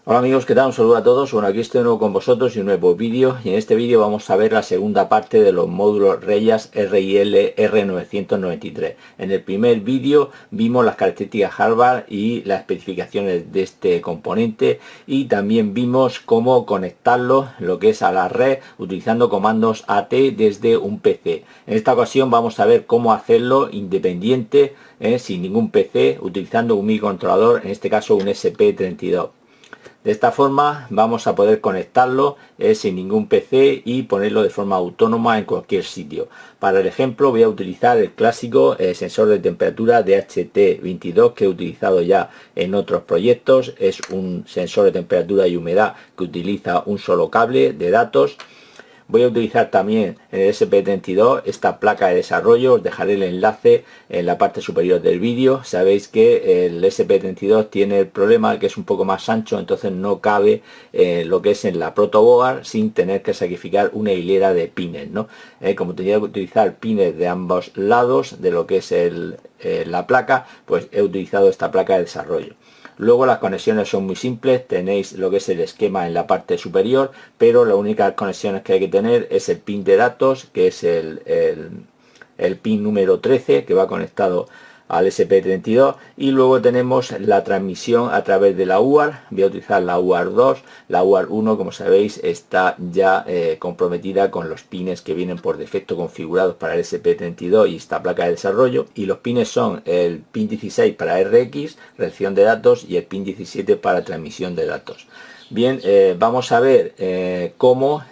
Hola amigos, ¿qué tal? Un saludo a todos. Bueno, aquí estoy de nuevo con vosotros y un nuevo vídeo, y en este vídeo vamos a ver la segunda parte de los módulos Reyes RIL R993. En el primer vídeo vimos las características hardware y las especificaciones de este componente, y también vimos cómo conectarlo lo que es a la red utilizando comandos AT desde un PC. En esta ocasión vamos a ver cómo hacerlo independiente, sin ningún PC, utilizando un microcontrolador, en este caso un SP32. De esta forma vamos a poder conectarlo sin ningún PC y ponerlo de forma autónoma en cualquier sitio. Para el ejemplo voy a utilizar el clásico sensor de temperatura DHT22 que he utilizado ya en otros proyectos. Es un sensor de temperatura y humedad que utiliza un solo cable de datos. Voy a utilizar también en el SP32 esta placa de desarrollo. Os dejaré el enlace en la parte superior del vídeo. Sabéis que el SP32 tiene el problema que es un poco más ancho, entonces no cabe lo que es en la protoboard sin tener que sacrificar una hilera de pines, ¿no? Como tenía que utilizar pines de ambos lados de lo que es la placa, pues he utilizado esta placa de desarrollo. Luego las conexiones son muy simples, tenéis lo que es el esquema en la parte superior, pero las únicas conexiones que hay que tener es el pin de datos, que es el pin número 13, que va conectado al SP32, y luego tenemos la transmisión a través de la UART. Voy a utilizar la UART 2, la UART 1 como sabéis está ya comprometida con los pines que vienen por defecto configurados para el SP32 y esta placa de desarrollo, y los pines son el pin 16 para RX, recepción de datos, y el pin 17 para transmisión de datos. Bien, vamos a ver cómo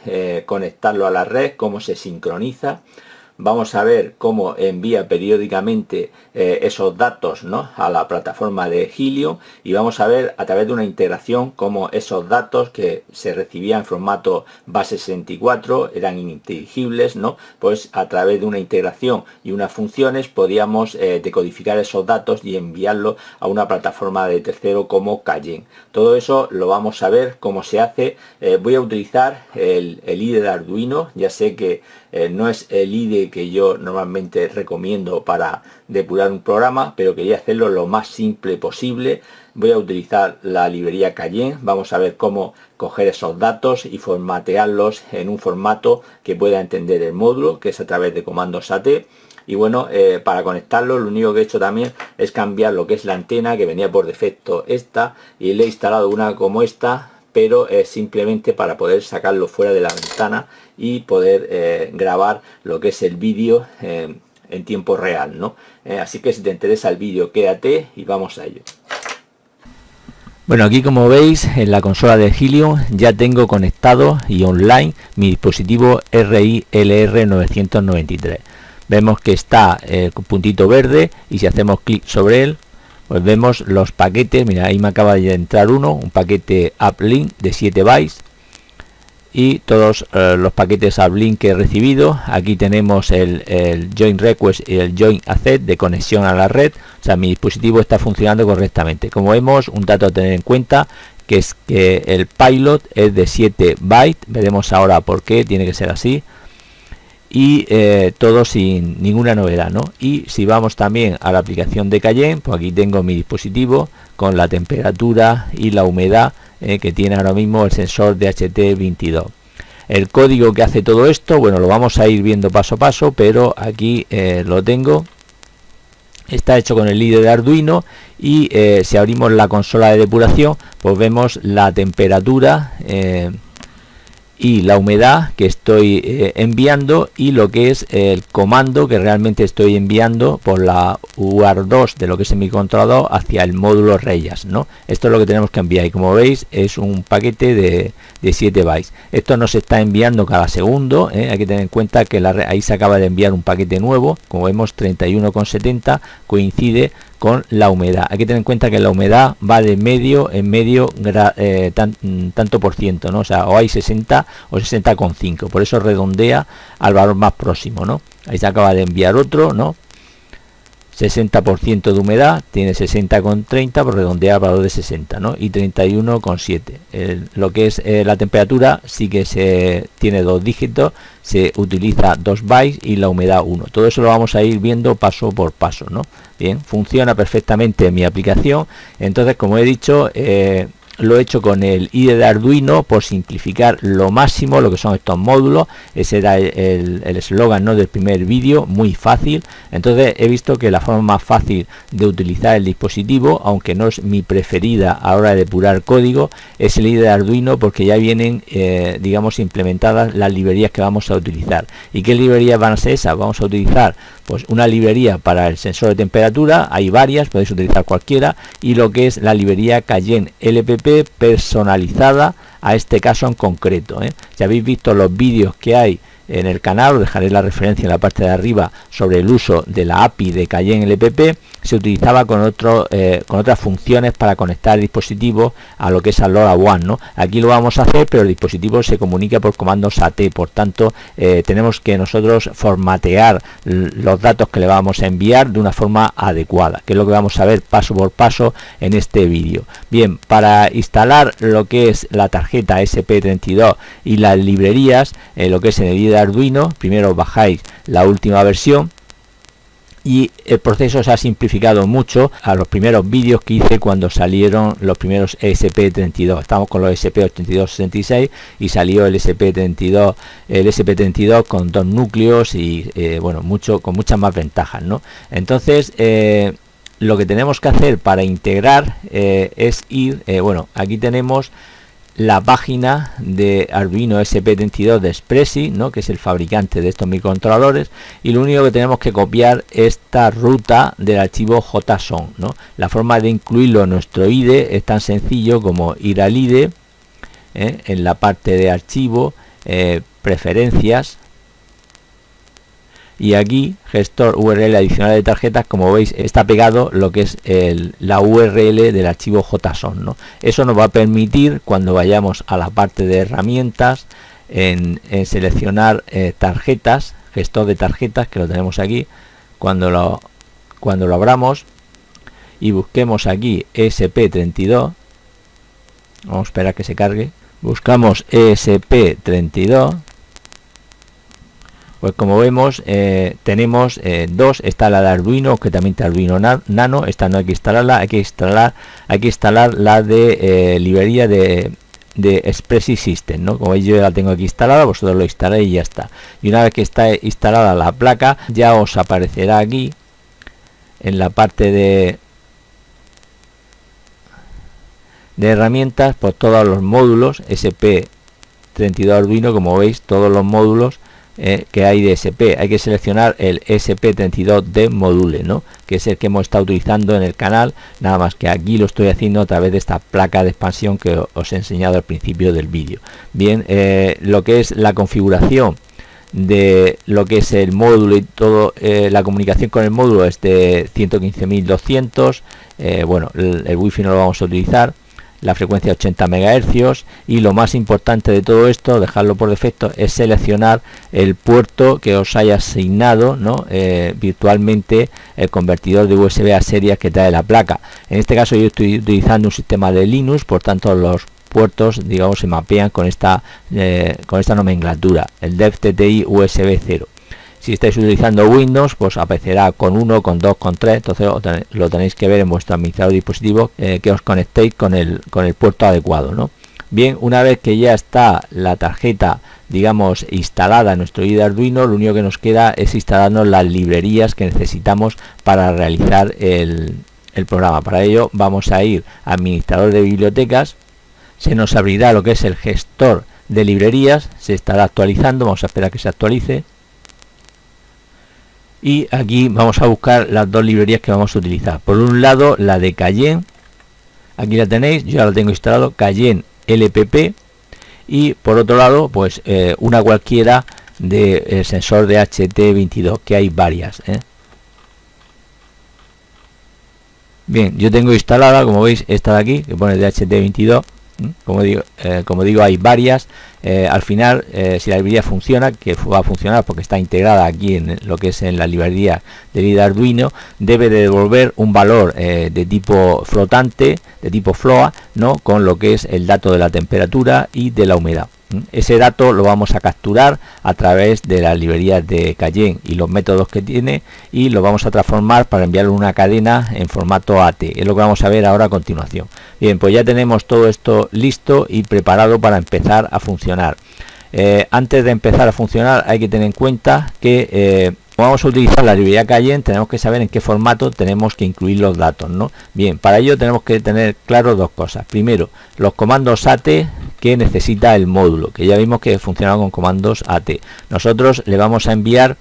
conectarlo a la red, cómo se sincroniza. Vamos a ver cómo envía periódicamente esos datos, ¿no?, a la plataforma de Helium, y vamos a ver a través de una integración cómo esos datos que se recibían en formato base 64 eran ininteligibles, ¿no? Pues a través de una integración y unas funciones podíamos decodificar esos datos y enviarlos a una plataforma de tercero como Cayenne. Todo eso lo vamos a ver cómo se hace. Voy a utilizar el IDE de Arduino. Ya sé que no es el IDE que yo normalmente recomiendo para depurar un programa, pero quería hacerlo lo más simple posible. Voy a utilizar la librería Cayenne. Vamos a ver cómo coger esos datos y formatearlos en un formato que pueda entender el módulo, que es a través de comandos AT. Y bueno, para conectarlo lo único que he hecho también es cambiar lo que es la antena, que venía por defecto esta, y le he instalado una como esta, pero es simplemente para poder sacarlo fuera de la ventana y poder grabar lo que es el vídeo en tiempo real, ¿no? Así que si te interesa el vídeo, quédate y vamos a ello. Bueno, aquí como veis en la consola de Helium ya tengo conectado y online mi dispositivo RIL R993. Vemos que está con puntito verde, y si hacemos clic sobre él, pues vemos los paquetes. Mira, ahí me acaba de entrar un paquete uplink de 7 bytes, y todos los paquetes uplink que he recibido. Aquí tenemos el join request y el join accept de conexión a la red. O sea, mi dispositivo está funcionando correctamente. Como vemos, un dato a tener en cuenta, que es que el pilot es de 7 bytes. Veremos ahora por qué tiene que ser así. Y todo sin ninguna novedad, ¿no? Y si vamos también a la aplicación de Cayenne, pues aquí tengo mi dispositivo con la temperatura y la humedad que tiene ahora mismo el sensor DHT22. El código que hace todo esto, bueno, lo vamos a ir viendo paso a paso, pero aquí lo tengo. Está hecho con el IDE de Arduino, y si abrimos la consola de depuración, pues vemos la temperatura y la humedad que estoy enviando, y lo que es el comando que realmente estoy enviando por la UART 2 de lo que es el microcontrolador hacia el módulo Reyes, ¿no? Esto es lo que tenemos que enviar, y como veis es un paquete de 7 bytes. Esto no se está enviando cada segundo, hay que tener en cuenta que ahí se acaba de enviar un paquete nuevo. Como vemos, 31,70 coincide con la humedad. Hay que tener en cuenta que la humedad va de medio en medio tanto por ciento, ¿no? O sea, o hay 60 o 60,5, por eso redondea al valor más próximo, ¿no? Ahí se acaba de enviar otro, ¿no? 60% de humedad, tiene 60,30, por redondear al valor de 60, ¿no? Y 31,7. Lo que es la temperatura sí que tiene 2 dígitos, se utiliza 2 bytes, y la humedad 1. Todo eso lo vamos a ir viendo paso por paso, ¿no? Bien, funciona perfectamente mi aplicación. Entonces, como he dicho, lo he hecho con el IDE de Arduino por simplificar lo máximo lo que son estos módulos. Ese era el eslogan, ¿no?, del primer vídeo, muy fácil. Entonces he visto que la forma más fácil de utilizar el dispositivo, aunque no es mi preferida a la hora de depurar código, es el IDE de Arduino, porque ya vienen digamos implementadas las librerías que vamos a utilizar. ¿Y qué librerías van a ser esas? Vamos a utilizar pues una librería para el sensor de temperatura, hay varias, podéis utilizar cualquiera, y lo que es la librería Cayenne LPP personalizada a este caso en concreto. Ya habéis visto los vídeos que hay en el canal, os dejaré la referencia en la parte de arriba sobre el uso de la API de Cayenne LPP. Se utilizaba con otras funciones para conectar el dispositivo a lo que es al LoRaWAN, ¿no? Aquí lo vamos a hacer, pero el dispositivo se comunica por comandos AT, por tanto tenemos que nosotros formatear los datos que le vamos a enviar de una forma adecuada, que es lo que vamos a ver paso por paso en este vídeo. Bien, para instalar lo que es la tarjeta SP32 y las librerías, lo que es en el IDE de Arduino, primero bajáis la última versión, y el proceso se ha simplificado mucho a los primeros vídeos que hice cuando salieron los primeros SP32. Estamos con los SP8266 y salió el SP32 con 2 núcleos y bueno, con muchas más ventajas, ¿no? Entonces lo que tenemos que hacer para integrar es ir, bueno, aquí tenemos la página de Arduino SP32 de Espressy, ¿no?, que es el fabricante de estos microcontroladores, y lo único que tenemos que copiar es esta ruta del archivo JSON, ¿no? La forma de incluirlo en nuestro IDE es tan sencillo como ir al IDE, en la parte de archivo, preferencias, y aquí gestor URL adicional de tarjetas, como veis está pegado lo que es la URL del archivo JSON, ¿no? Eso nos va a permitir, cuando vayamos a la parte de herramientas, en seleccionar tarjetas, gestor de tarjetas, que lo tenemos aquí, cuando lo abramos y busquemos aquí ESP32, vamos a esperar que se cargue, buscamos ESP32. Pues como vemos tenemos dos. Está la de Arduino, que también tiene Arduino Nano. Esta no hay que instalarla, hay que instalar la de librería de Espressy System, ¿no? Como veis, yo ya la tengo aquí instalada, vosotros lo instaláis y ya está. Y una vez que está instalada la placa, ya os aparecerá aquí en la parte de herramientas, pues todos los módulos SP32 Arduino, como veis, todos los módulos que hay de SP. Hay que seleccionar el SP32D module, ¿no?, que es el que hemos estado utilizando en el canal, nada más que aquí lo estoy haciendo a través de esta placa de expansión que os he enseñado al principio del vídeo. Bien, lo que es la configuración de lo que es el módulo y todo, la comunicación con el módulo es de 115.200. Bueno, el wifi no lo vamos a utilizar, la frecuencia 80 MHz, y lo más importante de todo esto, dejarlo por defecto, es seleccionar el puerto que os haya asignado, ¿no?, virtualmente el convertidor de USB a series que trae la placa. En este caso yo estoy utilizando un sistema de Linux, por tanto los puertos, digamos, se mapean con esta nomenclatura, el DevTTI USB 0. Si estáis utilizando Windows, pues aparecerá con 1, con 2, con 3, entonces lo tenéis que ver en vuestro administrador de dispositivos, que os conectéis con el puerto adecuado, ¿no? Bien, una vez que ya está la tarjeta, digamos, instalada en nuestro IDE Arduino, lo único que nos queda es instalarnos las librerías que necesitamos para realizar el programa. Para ello vamos a ir a administrador de bibliotecas, se nos abrirá lo que es el gestor de librerías, se estará actualizando, vamos a esperar que se actualice. Y aquí vamos a buscar las dos librerías que vamos a utilizar. Por un lado, la de Cayenne, aquí la tenéis, yo ya la tengo instalado, Cayenne LPP. Y por otro lado, pues una cualquiera de sensor de HT22, que hay varias, Bien, yo tengo instalada, como veis, esta de aquí, que pone de HT22. Como digo, hay varias. Al final, si la librería funciona, que va a funcionar porque está integrada aquí en lo que es en la librería del IDE Arduino, debe de devolver un valor de tipo flotante, de tipo float, ¿no?, con lo que es el dato de la temperatura y de la humedad. Ese dato lo vamos a capturar a través de las librerías de Cayenne y los métodos que tiene, y lo vamos a transformar para enviarlo en una cadena en formato AT. Es lo que vamos a ver ahora a continuación. Bien, pues ya tenemos todo esto listo y preparado para empezar a funcionar. Antes de empezar a funcionar hay que tener en cuenta que vamos a utilizar la librería Cayenne, tenemos que saber en qué formato tenemos que incluir los datos, ¿no? Bien, para ello tenemos que tener claro dos cosas. Primero, los comandos AT que necesita el módulo, que ya vimos que funciona con comandos AT. Nosotros le vamos a enviar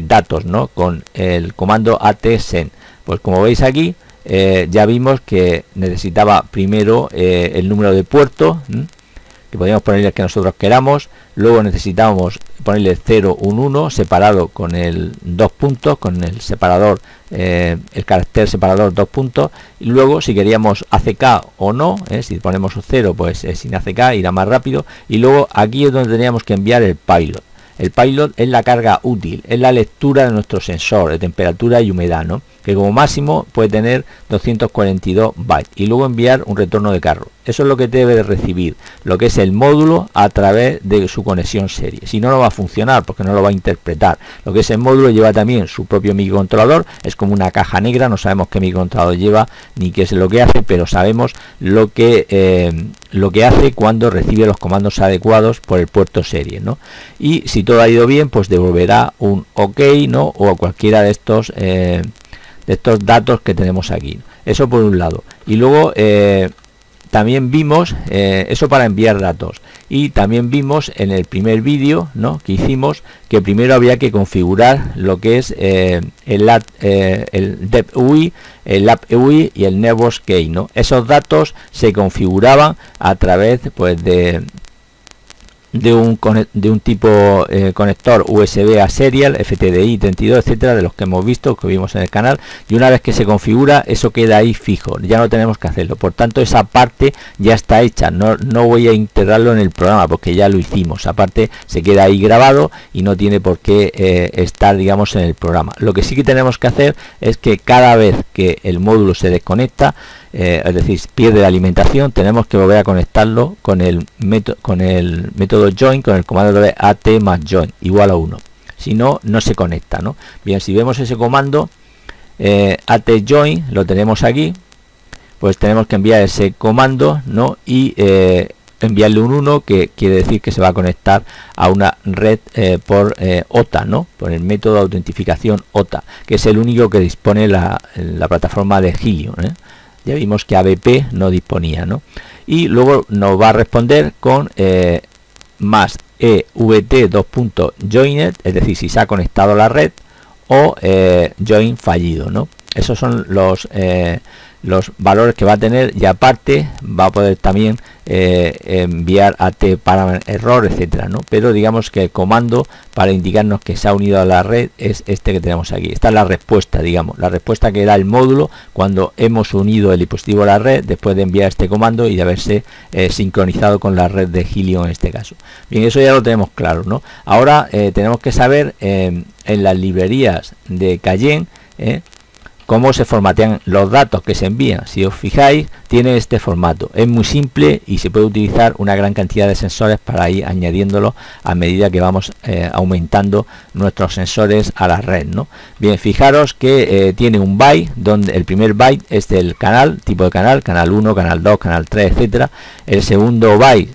datos, ¿no? Con el comando AT-send. Pues como veis aquí, ya vimos que necesitaba primero el número de puerto, que podríamos ponerle el que nosotros queramos. Luego necesitamos ponerle 0, un 1 separado con el 2 puntos, con el separador, el carácter separador 2 puntos. Y luego si queríamos ACK o no, si ponemos 0 pues sin ACK irá más rápido. Y luego aquí es donde teníamos que enviar el pilot. El pilot es la carga útil, es la lectura de nuestro sensor de temperatura y humedad, ¿no? Que como máximo puede tener 242 bytes, y luego enviar un retorno de carro. Eso es lo que debe de recibir lo que es el módulo a través de su conexión serie. Si no, no va a funcionar porque no lo va a interpretar. Lo que es el módulo lleva también su propio microcontrolador, es como una caja negra, no sabemos qué microcontrolador lleva ni qué es lo que hace, pero sabemos lo que hace cuando recibe los comandos adecuados por el puerto serie, ¿no? Y si todo ha ido bien, pues devolverá un OK, ¿no? O cualquiera de estos datos que tenemos aquí. Eso por un lado. Y luego también vimos eso para enviar datos, y también vimos en el primer vídeo, ¿no?, que hicimos, que primero había que configurar lo que es el DEP-UI, el LAP-UI y el Network Key, ¿no? Esos datos se configuraban a través, pues, de un tipo conector USB a serial, FTDI 32, etcétera, de los que hemos visto, que vimos en el canal, y una vez que se configura, eso queda ahí fijo, ya no tenemos que hacerlo. Por tanto, esa parte ya está hecha, no voy a integrarlo en el programa porque ya lo hicimos. Aparte, se queda ahí grabado y no tiene por qué estar, digamos, en el programa. Lo que sí que tenemos que hacer es que cada vez que el módulo se desconecta, es decir, pierde la alimentación, tenemos que volver a conectarlo con el método join, con el comando de AT más join igual a 1. Si no, no se conecta, ¿no? Bien, si vemos ese comando AT join, lo tenemos aquí, pues tenemos que enviar ese comando, ¿no? Y enviarle un 1, que quiere decir que se va a conectar a una red por OTA, ¿no? Por el método de autentificación OTA, que es el único que dispone la plataforma de Helium, Ya vimos que ABP no disponía, ¿no? Y luego nos va a responder con más EVT2.joined, es decir, si se ha conectado a la red, o join fallido, ¿no? Esos son los valores que va a tener, y aparte va a poder también enviar AT para error, etcétera, ¿no? Pero digamos que el comando para indicarnos que se ha unido a la red es este que tenemos aquí. Esta es la respuesta, digamos, la respuesta que da el módulo cuando hemos unido el dispositivo a la red después de enviar este comando y de haberse sincronizado con la red de Helium en este caso. Bien, eso ya lo tenemos claro, ¿no? Ahora tenemos que saber en las librerías de Cayenne cómo se formatean los datos que se envían. Si os fijáis, tiene este formato, es muy simple y se puede utilizar una gran cantidad de sensores para ir añadiéndolo a medida que vamos aumentando nuestros sensores a la red, ¿no? Bien, fijaros que tiene un byte, donde el primer byte es del canal, tipo de canal 1, canal 2, canal 3, etcétera. El segundo byte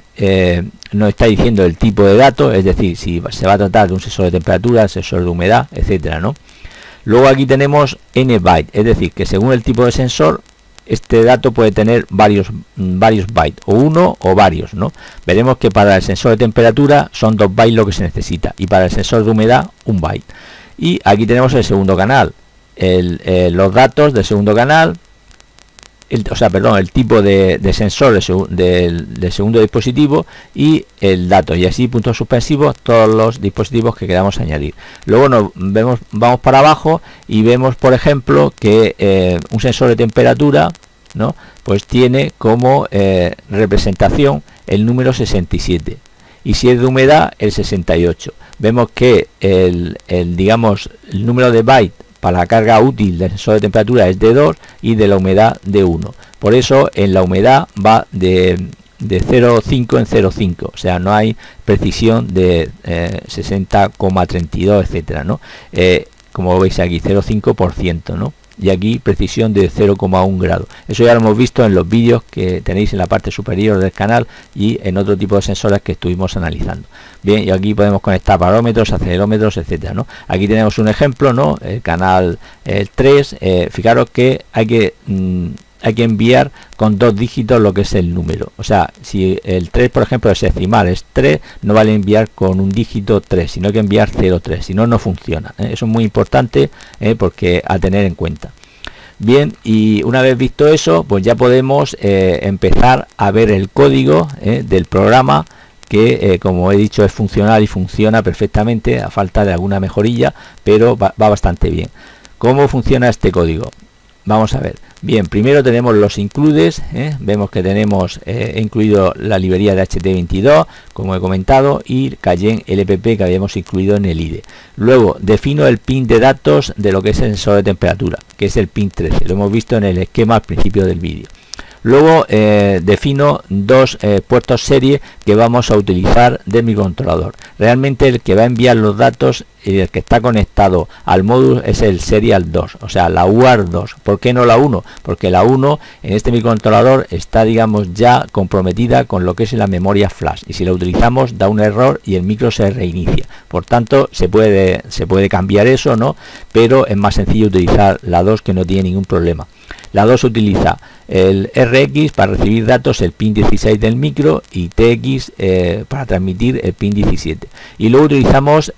nos está diciendo el tipo de dato, es decir, si se va a tratar de un sensor de temperatura, sensor de humedad, etcétera, ¿no? Luego aquí tenemos n bytes, es decir, que según el tipo de sensor, este dato puede tener varios bytes, o uno o varios, ¿no? Veremos que para el sensor de temperatura son 2 bytes lo que se necesita, y para el sensor de humedad 1 byte. Y aquí tenemos el segundo canal, los datos del segundo canal, el tipo de sensor del segundo dispositivo y el dato, y así puntos suspensivos todos los dispositivos que queramos añadir. Luego vamos para abajo y vemos, por ejemplo, que un sensor de temperatura, ¿no?, pues tiene como representación el número 67, y si es de humedad el 68. Vemos que el número de bytes para la carga útil del sensor de temperatura es de 2 y de la humedad de 1. Por eso en la humedad va de 0,5 en 0,5, o sea, no hay precisión de 60,32, etcétera, ¿no? Como veis aquí, 0,5%, ¿no? Y aquí precisión de 0,1 grado. Eso ya lo hemos visto en los vídeos que tenéis en la parte superior del canal y en otro tipo de sensores que estuvimos analizando. Bien, y aquí podemos conectar barómetros, acelerómetros, etcétera, ¿no? Aquí tenemos un ejemplo, ¿no? El canal 3. Fijaros que hay que enviar con 2 dígitos lo que es el número. O sea, si el 3, por ejemplo, es decimal, es 3, no vale enviar con un dígito 3, sino que enviar 0,3, si no, no funciona. Eso es muy importante, porque a tener en cuenta. Bien, y una vez visto eso, pues ya podemos empezar a ver el código del programa, que como he dicho es funcional y funciona perfectamente, a falta de alguna mejorilla, pero va bastante bien. ¿Cómo funciona este código? Vamos a ver. Bien, primero tenemos los includes, vemos que tenemos incluido la librería de HT22, como he comentado, y Cayenne LPP que habíamos incluido en el IDE. Luego defino el pin de datos de lo que es el sensor de temperatura, que es el pin 13, lo hemos visto en el esquema al principio del vídeo. Luego defino dos puertos serie que vamos a utilizar de mi controlador. Realmente el que va a enviar los datos y el que está conectado al módulo es el serial 2, o sea, la UART 2. ¿Por qué no la 1? Porque la 1 en este microcontrolador está, digamos, ya comprometida con lo que es la memoria flash, y si la utilizamos da un error y el micro se reinicia. Por tanto, se puede cambiar eso, ¿no? Pero es más sencillo utilizar la 2, que no tiene ningún problema. La 2 utiliza el RX para recibir datos, el pin 16 del micro, y TX para transmitir el pin 17. Y luego utilizamos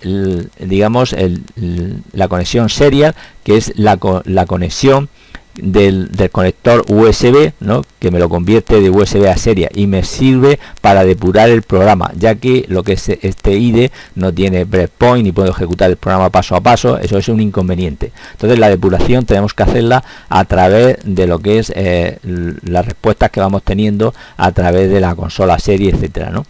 la conexión serial, que es la conexión del conector USB, ¿no? Que me lo convierte de USB a serial y me sirve para depurar el programa, ya que lo que es este IDE no tiene breakpoint y puedo ejecutar el programa paso a paso. Eso es un inconveniente. Entonces la depuración tenemos que hacerla a través de lo que es las respuestas que vamos teniendo a través de la consola serie, etcétera, ¿no?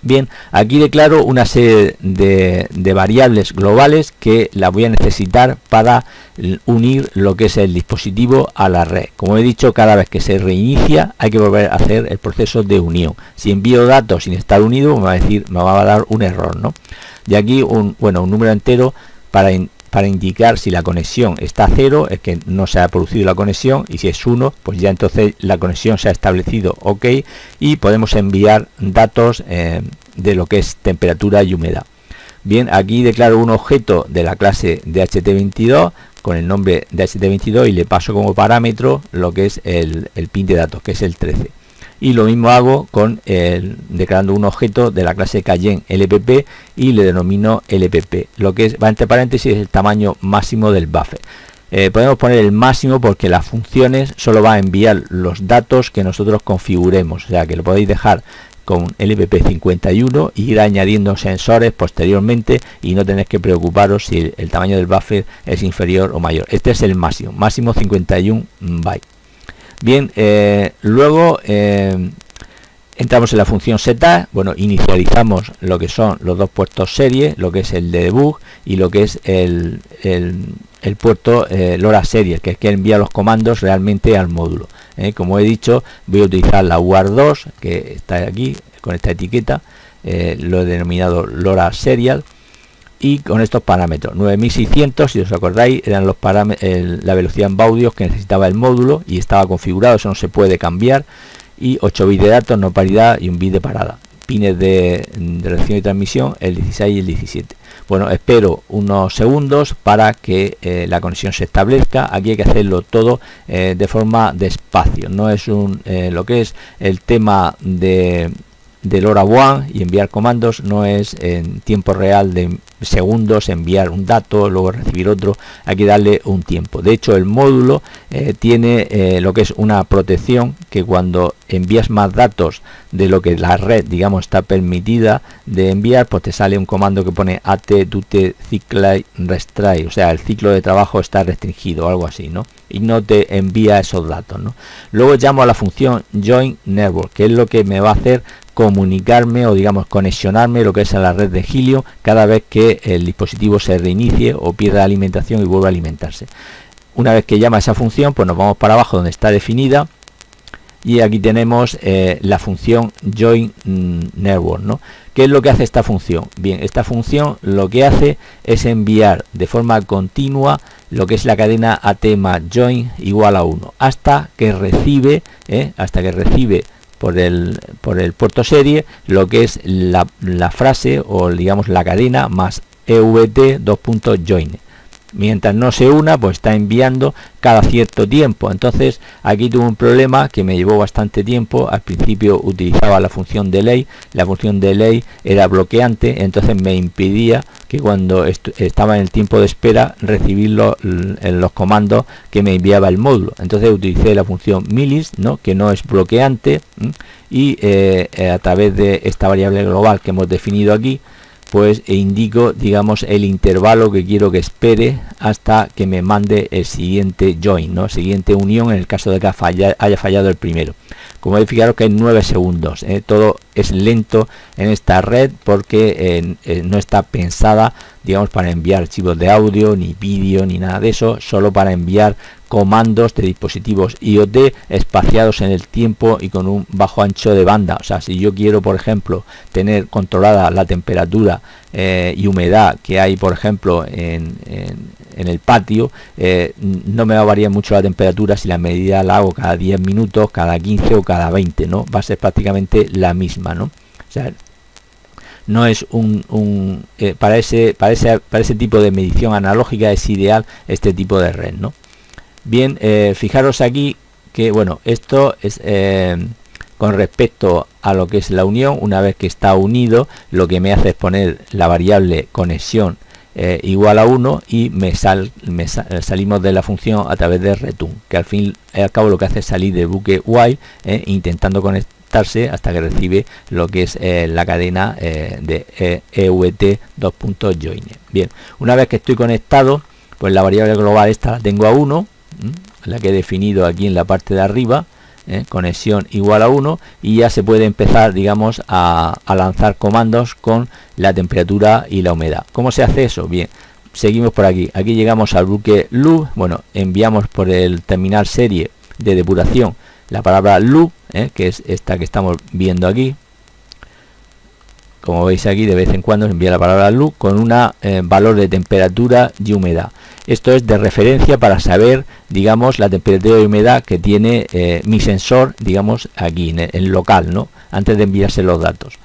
Bien, aquí declaro una serie de variables globales que las voy a necesitar para unir lo que es el dispositivo a la red. Como he dicho, cada vez que se reinicia hay que volver a hacer el proceso de unión. Si envío datos sin estar unido, me va a dar un error, ¿no? Y aquí un número entero para indicar si la conexión está a 0, es que no se ha producido la conexión, y si es 1, pues ya entonces la conexión se ha establecido, ok, y podemos enviar datos de lo que es temperatura y humedad. Bien, aquí declaro un objeto de la clase de HT22 con el nombre de HT22 y le paso como parámetro lo que es el pin de datos, que es el 13. Y lo mismo hago con declarando un objeto de la clase Cayenne LPP y le denomino LPP. Lo que va entre paréntesis es el tamaño máximo del buffer. Podemos poner el máximo porque las funciones solo va a enviar los datos que nosotros configuremos, o sea que lo podéis dejar con LPP51 y ir añadiendo sensores posteriormente y no tenéis que preocuparos si el tamaño del buffer es inferior o mayor. Este es el máximo 51 bytes. Bien, luego entramos en la función setup. Bueno, inicializamos lo que son los dos puertos serie, lo que es el de debug y lo que es el puerto LoRa serie, que es que envía los comandos realmente al módulo. Como he dicho, voy a utilizar la UART 2, que está aquí con esta etiqueta, lo he denominado LoRa serial. Y con estos parámetros 9600, si os acordáis, eran los parámetros, la velocidad en baudios que necesitaba el módulo y estaba configurado, eso no se puede cambiar, y 8 bits de datos, no paridad, y un bit de parada. Pines de recepción y transmisión, el 16 y el 17. Bueno, espero unos segundos para que la conexión se establezca. Aquí hay que hacerlo todo de forma despacio, no es lo que es el tema de LoRaWAN y enviar comandos, no es en tiempo real de segundos enviar un dato, luego recibir otro. Hay que darle un tiempo. De hecho, el módulo tiene lo que es una protección, que cuando envías más datos de lo que la red, digamos, está permitida de enviar, pues te sale un comando que pone AT-DUTE CYCLE RESTRAINT, o sea, el ciclo de trabajo está restringido o algo así, ¿no? Y no te envía esos datos, ¿no? Luego llamo a la función Join Network, que es lo que me va a hacer comunicarme o, digamos, conexionarme lo que es a la red de Helium cada vez que el dispositivo se reinicie o pierda alimentación y vuelva a alimentarse. Una vez que llama esa función, pues nos vamos para abajo donde está definida, y aquí tenemos la función join network, ¿no? ¿Qué es lo que hace esta función? Bien, esta función lo que hace es enviar de forma continua lo que es la cadena AT más join igual a 1 hasta que recibe por el puerto serie lo que es la frase o digamos la cadena más EVT .join. Mientras no se una, pues está enviando cada cierto tiempo. Entonces aquí tuve un problema que me llevó bastante tiempo. Al principio utilizaba la función delay, la función delay era bloqueante, entonces me impedía que cuando estaba en el tiempo de espera recibir los comandos que me enviaba el módulo. Entonces utilicé la función milis, ¿no? Que no es bloqueante, y a través de esta variable global que hemos definido aquí, pues indico, digamos, el intervalo que quiero que espere hasta que me mande el siguiente join, ¿no? Siguiente unión, en el caso de que haya fallado el primero. Como veis, fijaros que hay 9 segundos, todo es lento en esta red porque no está pensada, digamos, para enviar archivos de audio, ni vídeo, ni nada de eso, solo para enviar comandos de dispositivos IoT espaciados en el tiempo y con un bajo ancho de banda. O sea, si yo quiero, por ejemplo, tener controlada la temperatura y humedad que hay, por ejemplo, en el patio, no me va a variar mucho la temperatura si la medida la hago cada 10 minutos, cada 15 o cada 20, ¿no? Va a ser prácticamente la misma, ¿no? O sea, no es para ese tipo de medición analógica es ideal este tipo de red, ¿no? Bien, fijaros aquí que, bueno, esto es con respecto a lo que es la unión. Una vez que está unido, lo que me hace es poner la variable conexión igual a 1 y salimos de la función a través de return, que al fin y al cabo lo que hace es salir del bucle while, intentando conectarse hasta que recibe lo que es la cadena de EVT .join. Bien, una vez que estoy conectado, pues la variable global esta la tengo a 1, la que he definido aquí en la parte de arriba, conexión igual a 1, y ya se puede empezar, digamos, a lanzar comandos con la temperatura y la humedad. ¿Cómo se hace eso? Bien, seguimos por aquí. Aquí llegamos al bucle loop. Bueno, enviamos por el terminal serie de depuración la palabra loop, que es esta que estamos viendo aquí. Como veis aquí, de vez en cuando se envía la palabra loop con un valor de temperatura y humedad. Esto es de referencia para saber, digamos, la temperatura y humedad que tiene mi sensor, digamos, aquí en el local, ¿no? Antes de enviarse los datos.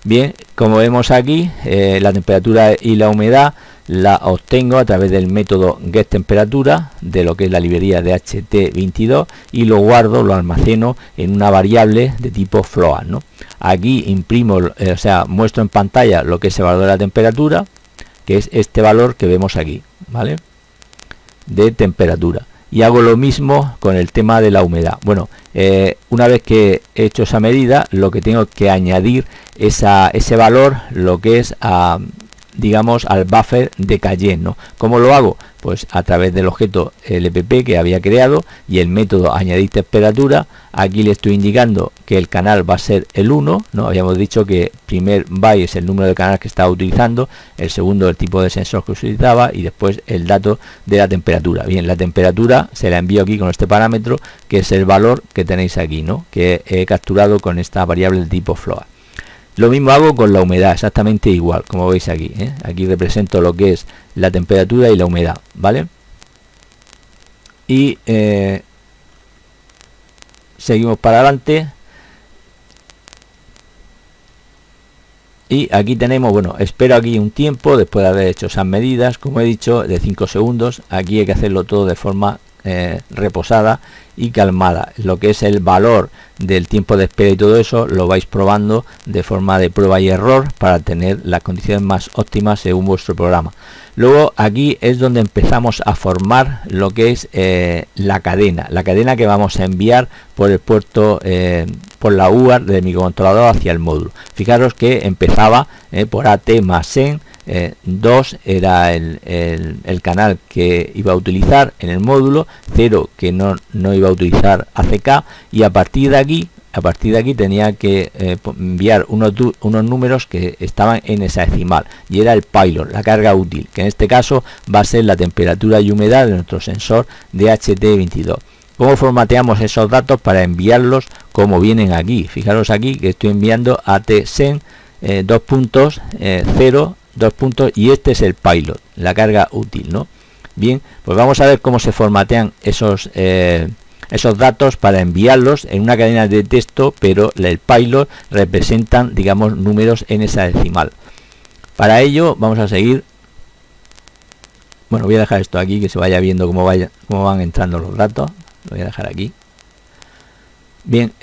Bien, como vemos aquí, la temperatura y la humedad la obtengo a través del método getTemperatura de lo que es la librería de HT22 y lo guardo, lo almaceno en una variable de tipo float, ¿no? Aquí imprimo, o sea, muestro en pantalla lo que es el valor de la temperatura, que es este valor que vemos aquí, ¿vale? De temperatura. Y hago lo mismo con el tema de la humedad. Bueno, una vez que he hecho esa medida, lo que tengo que añadir es ese valor, lo que es digamos, al buffer de Cayenne, ¿no? ¿Cómo lo hago? Pues a través del objeto LPP que había creado y el método añadir temperatura. Aquí le estoy indicando que el canal va a ser el 1, ¿no? Habíamos dicho que primer byte es el número de canal que estaba utilizando, el segundo el tipo de sensor que utilizaba y después el dato de la temperatura. Bien, la temperatura se la envío aquí con este parámetro, que es el valor que tenéis aquí, ¿no? Que he capturado con esta variable de tipo float. Lo mismo hago con la humedad, exactamente igual, como veis aquí, Aquí represento lo que es la temperatura y la humedad, ¿vale? Y seguimos para adelante. Y aquí tenemos, bueno, espero aquí un tiempo después de haber hecho esas medidas, como he dicho, de 5 segundos. Aquí hay que hacerlo todo de forma reposada y calmada. Lo que es el valor del tiempo de espera y todo eso lo vais probando de forma de prueba y error para tener las condiciones más óptimas según vuestro programa. Luego aquí es donde empezamos a formar lo que es la cadena que vamos a enviar por el puerto, por la UART del microcontrolador hacia el módulo. Fijaros que empezaba por AT más EN. 2 era el canal que iba a utilizar en el módulo, 0 que no iba a utilizar ACK, y a partir de aquí tenía que enviar unos números que estaban en hexadecimal, y era el payload, la carga útil, que en este caso va a ser la temperatura y humedad de nuestro sensor de HT22. cómo formateamos esos datos para enviarlos como vienen aquí. Fijaros aquí que estoy enviando ATSEN 2.0 2 puntos, y este es el pilot, la carga útil, ¿no? Bien, pues vamos a ver cómo se formatean esos datos para enviarlos en una cadena de texto, pero el pilot representan, digamos, números en hexadecimal. Para ello vamos a seguir. Bueno, voy a dejar esto aquí, que se vaya viendo cómo van entrando los datos. Lo voy a dejar aquí. Bien,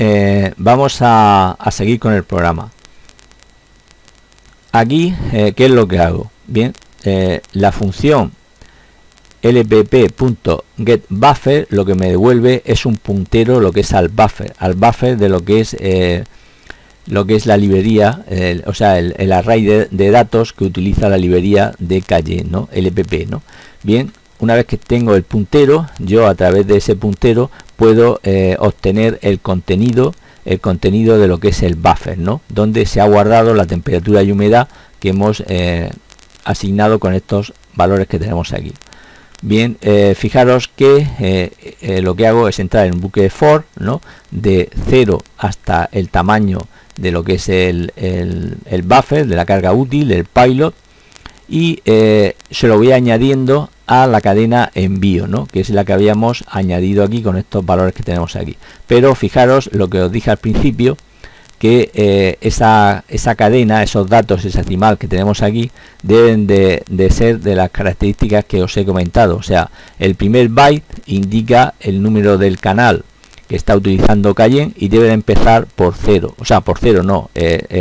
vamos a seguir con el programa. Aquí, ¿qué es lo que hago? Bien, la función lpp.getBuffer lo que me devuelve es un puntero, lo que es al buffer de lo que es la librería, o sea, el array de datos que utiliza la librería de Cayenne, ¿no? LPP, ¿no? Bien, una vez que tengo el puntero, yo a través de ese puntero puedo obtener el contenido de lo que es el buffer, ¿no? Donde se ha guardado la temperatura y humedad que hemos asignado con estos valores que tenemos aquí. Bien, fijaros que lo que hago es entrar en un bucle for, ¿no? De 0 hasta el tamaño de lo que es el buffer, de la carga útil, del pilot, y se lo voy añadiendo a la cadena envío, ¿no? Que es la que habíamos añadido aquí con estos valores que tenemos aquí. Pero fijaros lo que os dije al principio, que esa cadena, esos datos hexadecimal que tenemos aquí, deben de ser de las características que os he comentado. O sea, el primer byte indica el número del canal que está utilizando Cayenne y debe de empezar por 0. O sea, por 0 no.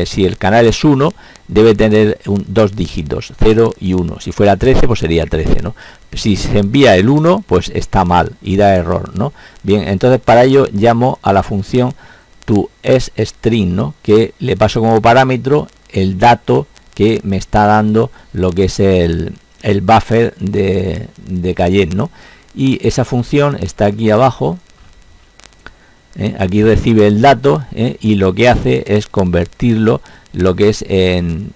Si el canal es 1, debe tener dos dígitos, 0 y 1. Si fuera 13, pues sería 13, ¿no? Si se envía el 1, pues está mal y da error, ¿no? Bien, entonces para ello llamo a la función toString, ¿no? Que le paso como parámetro el dato que me está dando lo que es el buffer de Cayenne, ¿no? Y esa función está aquí abajo. Aquí recibe el dato y lo que hace es convertirlo lo que es en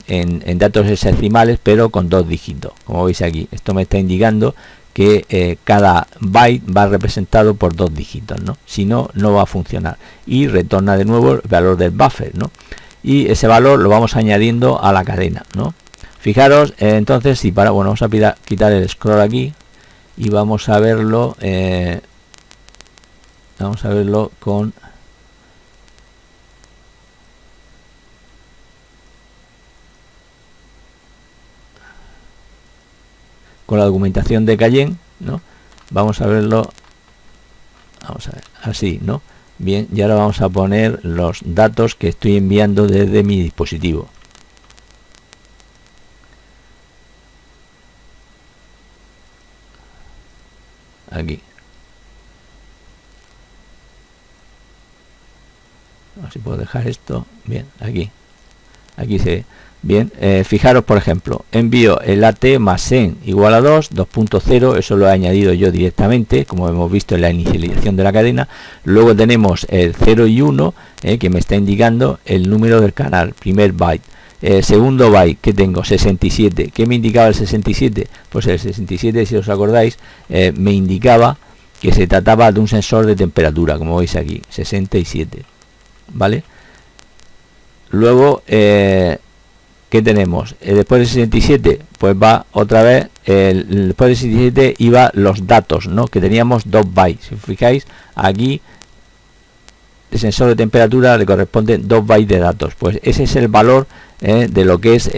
datos hexadecimales, pero con dos dígitos, como veis aquí. Esto me está indicando que cada byte va representado por dos dígitos, ¿no? Si no, no va a funcionar, y retorna de nuevo el valor del buffer, ¿no? Y ese valor lo vamos añadiendo a la cadena, ¿no? Fijaros, entonces, si bueno, vamos a quitar el scroll aquí y vamos a verlo. Vamos a verlo con la documentación de Cayenne, ¿no? Vamos a verlo, vamos a ver, así, ¿no? Bien, y ahora vamos a poner los datos que estoy enviando desde mi dispositivo. Aquí. A ver si puedo dejar esto bien aquí se ve bien. Fijaros, por ejemplo, envío el AT más sen igual a 2, 2.0, eso lo he añadido yo directamente, como hemos visto en la inicialización de la cadena. Luego tenemos el 0 y 1, que me está indicando el número del canal, primer byte. Segundo byte, que tengo 67. ¿Qué me indicaba el 67? Pues el 67, si os acordáis, me indicaba que se trataba de un sensor de temperatura, como veis aquí, 67. ¿Vale? Luego, ¿qué tenemos? Después del 67, pues va otra vez, después del 67 iba los datos, ¿no? Que teníamos 2 bytes. Si os fijáis, aquí el sensor de temperatura le corresponden 2 bytes de datos. Pues ese es el valor de lo que es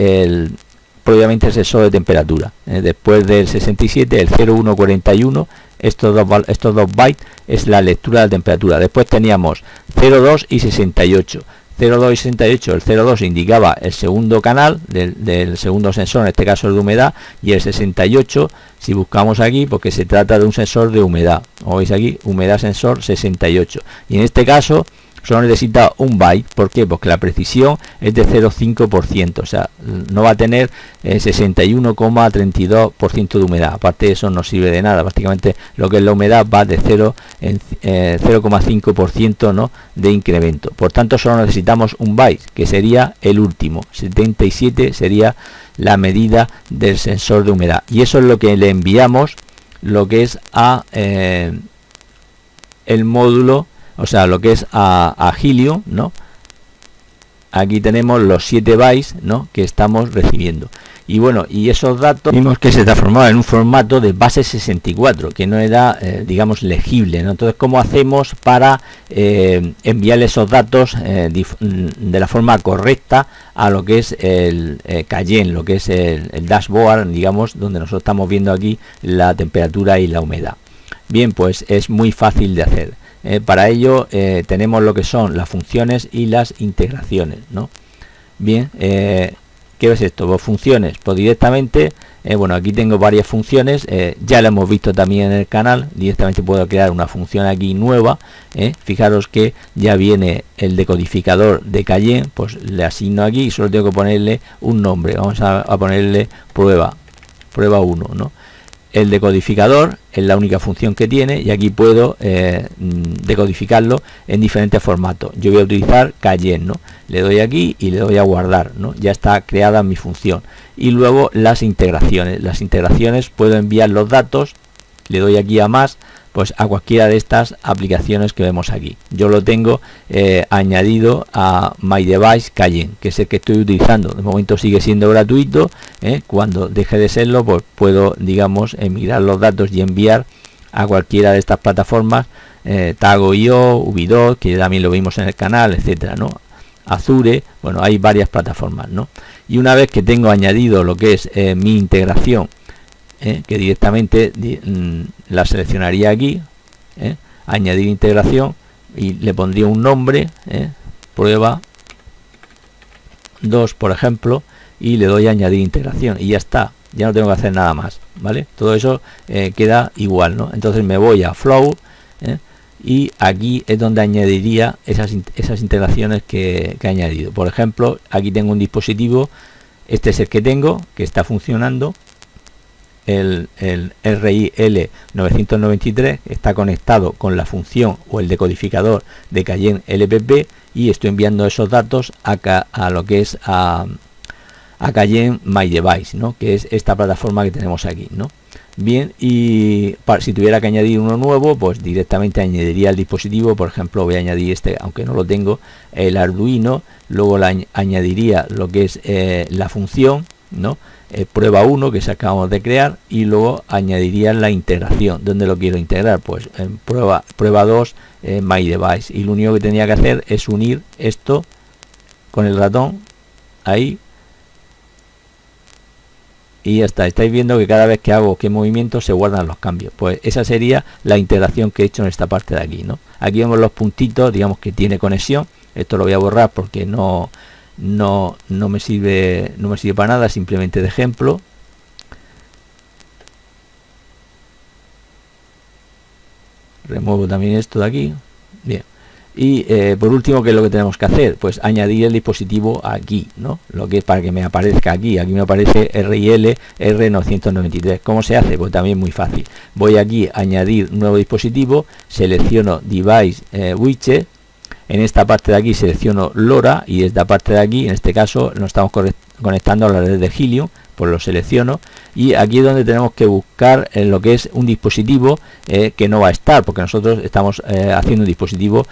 propiamente el sensor de temperatura. Después del 67, el 0141, estos dos bytes es la lectura de la temperatura. Después teníamos 02 y 68. 02 y 68, el 02 indicaba el segundo canal del segundo sensor, en este caso el de humedad, y el 68, si buscamos aquí, porque se trata de un sensor de humedad. Como veis aquí, humedad sensor 68. Y en este caso solo necesita un byte. ¿Por qué? Porque la precisión es de 0,5%, o sea, no va a tener 61,32% de humedad. Aparte de eso no sirve de nada. Prácticamente lo que es la humedad va de 0,5%, ¿no? De incremento. Por tanto, solo necesitamos un byte, que sería el último. 77 sería la medida del sensor de humedad. Y eso es lo que le enviamos, lo que es a el módulo, o sea, lo que es a Helium, ¿no? Aquí tenemos los 7 bytes, ¿no?, que estamos recibiendo. Y bueno, y esos datos vimos que se transformaban en un formato de base 64, que no era, digamos, legible, ¿no? Entonces, ¿cómo hacemos para enviar esos datos de la forma correcta a lo que es el Cayenne, lo que es el dashboard, digamos, donde nosotros estamos viendo aquí la temperatura y la humedad? Bien, pues es muy fácil de hacer. Para ello tenemos lo que son las funciones y las integraciones, ¿no? Bien, ¿qué es esto? Pues funciones, pues directamente, bueno, aquí tengo varias funciones, ya la hemos visto también en el canal. Directamente puedo crear una función aquí nueva, fijaros que ya viene el decodificador de Cayenne, pues le asigno aquí y solo tengo que ponerle un nombre. Vamos a ponerle prueba 1, ¿no? El decodificador es la única función que tiene y aquí puedo decodificarlo en diferentes formatos. Yo voy a utilizar Cayenne, ¿no? Le doy aquí y le doy a guardar, ¿no? Ya está creada mi función. Y luego las integraciones puedo enviar los datos, le doy aquí a más, pues a cualquiera de estas aplicaciones que vemos aquí. Yo lo tengo añadido a My Device Cayenne, que es el que estoy utilizando. De momento sigue siendo gratuito. Cuando deje de serlo, pues puedo, digamos, migrar los datos y enviar a cualquiera de estas plataformas, Tago.io, Uvidot, que también lo vimos en el canal, etcétera, ¿no? Azure, bueno, hay varias plataformas, ¿no? Y una vez que tengo añadido lo que es mi integración, que directamente la seleccionaría aquí, añadir integración, y le pondría un nombre, prueba 2, por ejemplo, y le doy a añadir integración y ya está, ya no tengo que hacer nada más, ¿vale? Todo eso queda igual, ¿no? Entonces me voy a Flow, y aquí es donde añadiría esas integraciones que he añadido. Por ejemplo, aquí tengo un dispositivo, este es el que tengo, que está funcionando, el RIL 993, está conectado con la función o el decodificador de Cayenne LPP, y estoy enviando esos datos a lo que es a Cayenne My Device, ¿no?, que es esta plataforma que tenemos aquí, ¿no? Bien, y si tuviera que añadir uno nuevo, pues directamente añadiría el dispositivo. Por ejemplo, voy a añadir este, aunque no lo tengo, el Arduino. Luego añadiría lo que es la función, ¿no?, prueba 1, que se acabamos de crear, y luego añadiría la integración. ¿Dónde lo quiero integrar? Pues en prueba 2, My Device, y lo único que tenía que hacer es unir esto con el ratón ahí, y ya está. Estáis viendo que cada vez que hago qué movimiento se guardan los cambios. Pues esa sería la integración que he hecho en esta parte de aquí, ¿no? Aquí vemos los puntitos, digamos que tiene conexión. Esto lo voy a borrar porque no me sirve para nada, simplemente de ejemplo. Remuevo también esto de aquí. Bien. Y por último, ¿qué es lo que tenemos que hacer? Pues añadir el dispositivo aquí, ¿no? Lo que es para que me aparezca aquí. Aquí me aparece RIL R993. ¿Cómo se hace? Pues también muy fácil. Voy aquí a añadir nuevo dispositivo, selecciono Device Widget. En esta parte de aquí selecciono LoRa, y esta parte de aquí, en este caso, nos estamos conectando a la red de Helium, pues lo selecciono, y aquí es donde tenemos que buscar en lo que es un dispositivo que no va a estar, porque nosotros estamos haciendo un dispositivo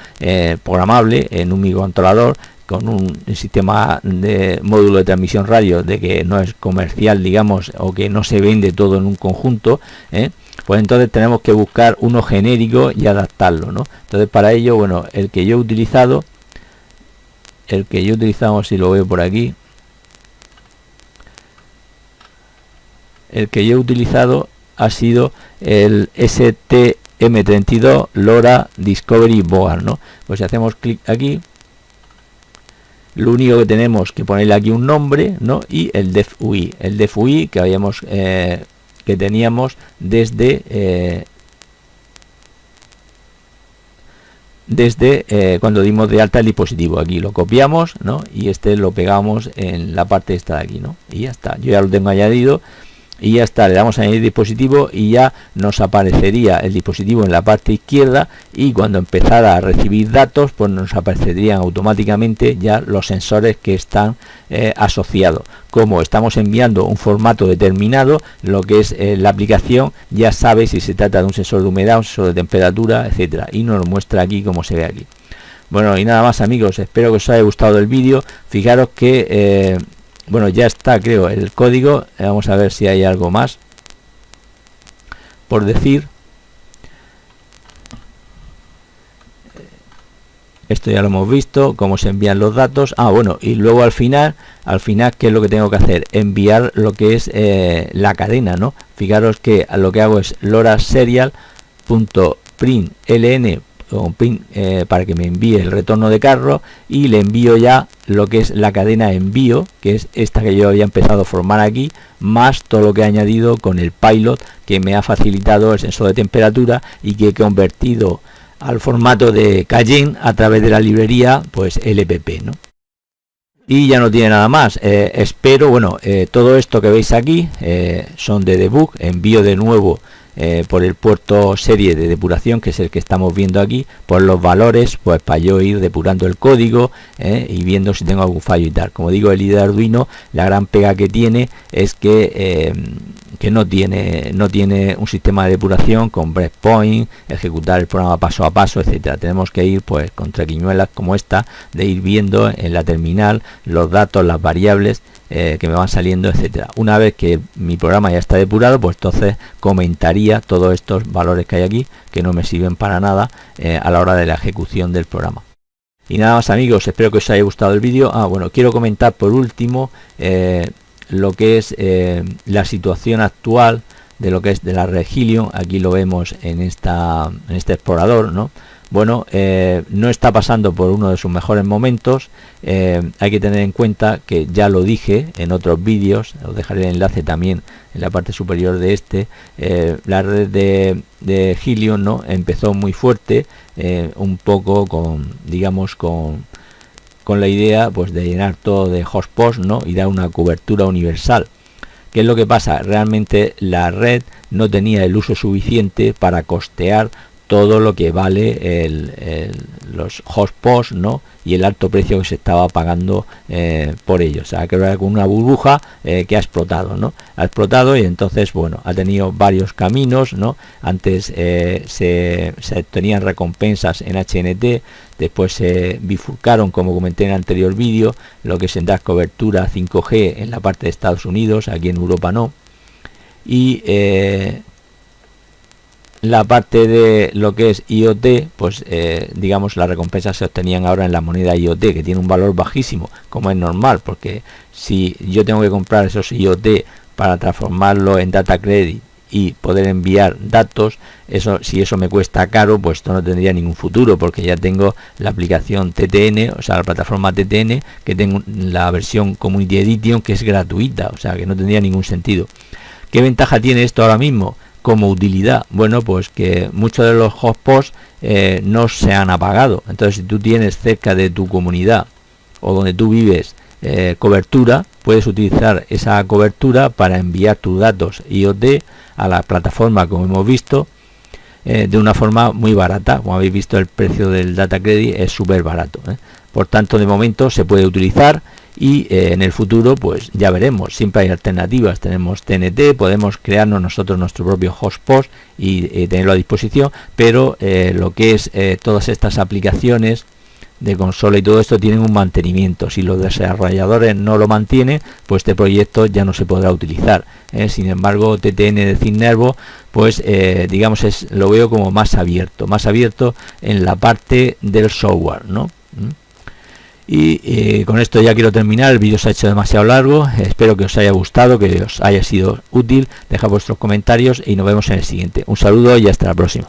programable en un microcontrolador con un sistema de módulo de transmisión radio de que no es comercial, digamos, o que no se vende todo en un conjunto, pues entonces tenemos que buscar uno genérico y adaptarlo, ¿no? Entonces, para ello, bueno, el que yo he utilizado, si lo veo por aquí, el que yo he utilizado ha sido el STM32 LoRa Discovery Board, ¿no? Pues si hacemos clic aquí, lo único que tenemos que ponerle aquí un nombre, ¿no?, y el DEF-UI que habíamos que teníamos desde cuando dimos de alta el dispositivo. Aquí lo copiamos, ¿no?, y este lo pegamos en la parte esta de aquí, ¿no?, y ya está. Yo ya lo tengo añadido, y ya está. Le damos a añadir dispositivo y ya nos aparecería el dispositivo en la parte izquierda, y cuando empezara a recibir datos pues nos aparecerían automáticamente ya los sensores que están asociados. Como estamos enviando un formato determinado, lo que es la aplicación ya sabe si se trata de un sensor de humedad, un sensor de temperatura, etcétera, y nos muestra aquí como se ve aquí. Bueno, y nada más, amigos, espero que os haya gustado el vídeo. Fijaros que bueno, ya está, creo, el código. Vamos a ver si hay algo más por decir. Esto ya lo hemos visto, cómo se envían los datos. Bueno, y luego al final, ¿qué es lo que tengo que hacer? Enviar lo que es la cadena, ¿no? Fijaros que lo que hago es LoRaSerial.println para que me envíe el retorno de carro, y le envío ya lo que es la cadena envío, que es esta que yo había empezado a formar aquí, más todo lo que he añadido con el pilot, que me ha facilitado el sensor de temperatura y que he convertido al formato de Cayenne a través de la librería pues LPP, ¿no? Y ya no tiene nada más. Espero, bueno, todo esto que veis aquí son de debug. Envío de nuevo por el puerto serie de depuración, que es el que estamos viendo aquí, por los valores, pues para yo ir depurando el código y viendo si tengo algún fallo y tal. Como digo, el IDE Arduino, la gran pega que tiene es que no tiene un sistema de depuración con breakpoint, ejecutar el programa paso a paso, etcétera. Tenemos que ir pues con triquiñuelas como esta, de ir viendo en la terminal los datos, las variables que me van saliendo, etcétera. Una vez que mi programa ya está depurado, pues entonces comentaría todos estos valores que hay aquí, que no me sirven para nada a la hora de la ejecución del programa. Y nada más, amigos, espero que os haya gustado el vídeo. Bueno, quiero comentar por último lo que es la situación actual de lo que es de la red Helium. Aquí lo vemos en este explorador, ¿no? Bueno, no está pasando por uno de sus mejores momentos. Hay que tener en cuenta que ya lo dije en otros vídeos, os dejaré el enlace también en la parte superior de la red de Helium, ¿no? Empezó muy fuerte, un poco con la idea pues de llenar todo de hotspots, ¿no? Y dar una cobertura universal. ¿Qué es lo que pasa? Realmente la red no tenía el uso suficiente para costear todo lo que vale los hotspots, ¿no? Y el alto precio que se estaba pagando por ellos. O sea, que era con una burbuja que ha explotado, ¿no? Ha explotado, y entonces, bueno, ha tenido varios caminos, ¿no? Antes se obtenían recompensas en HNT, después se bifurcaron, como comenté en el anterior vídeo, lo que es en dar cobertura 5G en la parte de Estados Unidos, aquí en Europa no. Y la parte de lo que es IoT, pues digamos las recompensas se obtenían ahora en la moneda IoT, que tiene un valor bajísimo, como es normal, porque si yo tengo que comprar esos IoT para transformarlo en data credit y poder enviar datos, si eso me cuesta caro, pues esto no tendría ningún futuro, porque ya tengo la aplicación TTN, o sea, la plataforma TTN, que tengo la versión Community Edition, que es gratuita, o sea, que no tendría ningún sentido. ¿Qué ventaja tiene esto ahora mismo como utilidad? Bueno, pues que muchos de los hotspots no se han apagado. Entonces, si tú tienes cerca de tu comunidad o donde tú vives cobertura, puedes utilizar esa cobertura para enviar tus datos IoT a la plataforma, como hemos visto, de una forma muy barata. Como habéis visto, el precio del data credit es súper barato, por tanto, de momento se puede utilizar, y en el futuro pues ya veremos. Siempre hay alternativas. Tenemos TNT, podemos crearnos nosotros nuestro propio hotspot y tenerlo a disposición, pero lo que es todas estas aplicaciones de consola y todo esto tienen un mantenimiento. Si los desarrolladores no lo mantienen, pues este proyecto ya no se podrá utilizar. Sin embargo, TTN de Cinervo, pues digamos lo veo como más abierto en la parte del software, ¿no? Y con esto ya quiero terminar. El vídeo se ha hecho demasiado largo. Espero que os haya gustado, que os haya sido útil. Dejad vuestros comentarios y nos vemos en el siguiente. Un saludo y hasta la próxima.